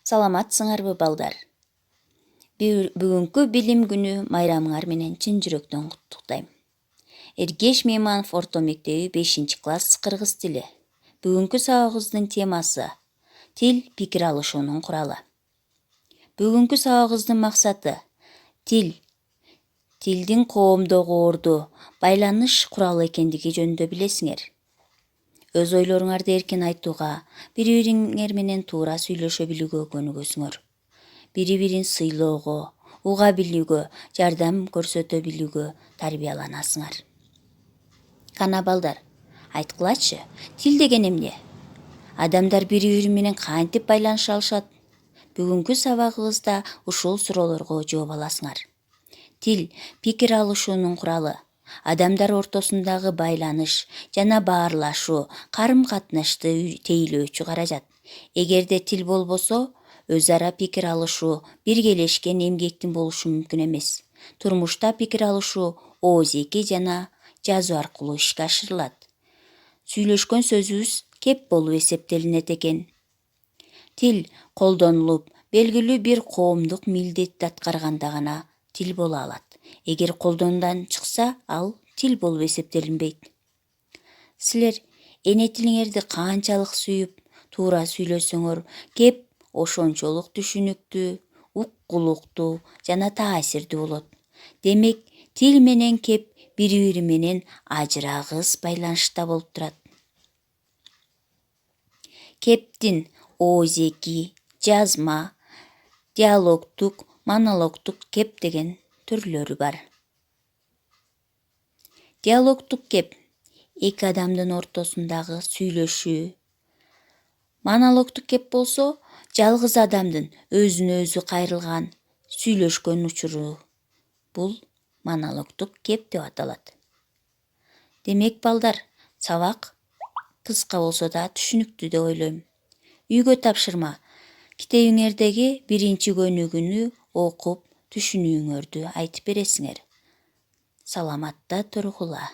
Саламатсыңарбы балдар? Бүгүнкү билим күнү майрамыңар менен чын жүрөктөн куттуктайм. Эргеш Мейманов орто мектеби 5-класс кыргыз тили. Бүгүнкү сабагыбыздын темасы тил пикир алышуунун куралы. Бүгүнкү сабагыбыздын максаты тилдин коомдогу орду байланыш куралы экендиги жөнүндө билесиңер. Өз ойлоруңарды эркин айтууга, бири-бириңер менен туура сүйлөшө билүүгө көнүгөсүңөр. Бири-бирин сыйлоого, уга билүүгө, жардам көрсөтө билүүгө тарбияланасыңар. Кана балдар, айткылачы, тил деген эмне? Адамдар бири-бири менен кантип байланыша алышат? Бүгүнкү сабагыбызда ушул суроолорго жооп аласыңар. Тил пикир алышуунун куралы. Адамдар ортосундагы байланыш жана баарлашуу, карым-катнашты тейлөөчү каражат. Эгерде тил болбосо, өз ара пикир алышуу, биргелешкен эмгектин болушу мүмкүн эмес. Турмушта пикир алышуу оозеки жана жазуу аркылуу ишке ашырылат. Сүйлөшкөн сөзүбүз кеп болуп эсептелинет экен. Тил колдонулуп, белгилүү бир коомдук милдетти аткарганда гана тил боло алат. Эгер колдонуудан чыкса, ал тил болуп эсептелинбейт. Силер эне тилиңерди канчалык сүйүп, туура сүйлөсөңөр, кеп ошончолук түшүнүктүү, уккулуктуу жана таасирдүү болот. Демек, тил менен кеп бири-бири менен ажырагыс байланышта болуп турат. Кептин оозеки, жазма, диалогтук, монологтук кеп деген түрлөрү бар. Диалогтук кеп эки адамдын ортосундагы сүйлөшүү. Монологтук кеп болсо, жалгыз адамдын өзүнө өзү кайрылган сүйлөшкөн учуру. Бул монологтук кеп деп аталат. Демек балдар, сабак кыска болсо да түшүнүктүү деп ойлойм. Үйгө тапшырма. Китебиңердеги биринчи көнүгүүнү окуп, түшүнүүңөрдү айтып бересиңер. Саламатта тургула.